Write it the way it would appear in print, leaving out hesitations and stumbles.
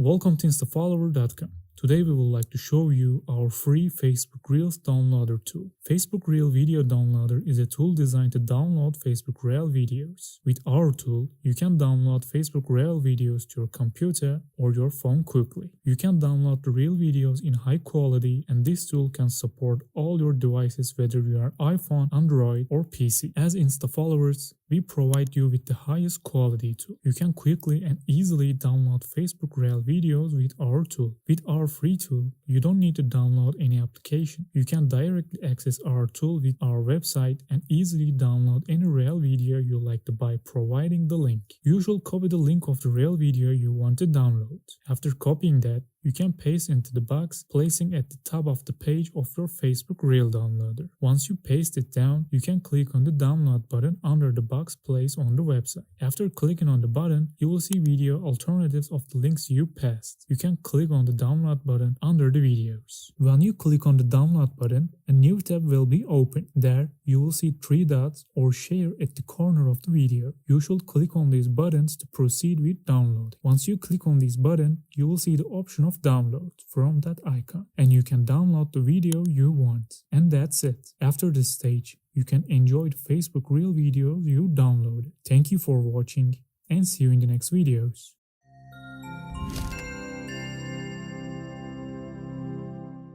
Welcome to instafollower.com. Today we would like to show you our free Facebook Reels downloader tool. Facebook Reel Video Downloader is a tool designed to download Facebook Reel videos. With our tool, you can download Facebook Reel videos to your computer or your phone quickly. You can download the Reel videos in high quality, and this tool can support all your devices, whether you are iPhone, Android or PC. As instafollowers, we provide you with the highest quality tool. You can quickly and easily download Facebook Reel videos with our tool. With our free tool, you don't need to download any application. You can directly access our tool with our website and easily download any Reel video you like to by providing the link. You should copy the link of the Reel video you want to download. After copying that, you can paste into the box, placing at the top of the page of your Facebook Reel downloader. Once you paste it down, you can click on the download button under the box placed on the website. After clicking on the button, you will see video alternatives of the links you passed. You can click on the download button under the videos. When you click on the download button, a new tab will be open. There, you will see 3 dots or share at the corner of the video. You should click on these buttons to proceed with downloading. Once you click on this button, you will see the option of download from that icon, and you can download the video you want. And that's it. After this stage, you can enjoy the Facebook Reel videos you downloaded. Thank you for watching and see you in the next videos.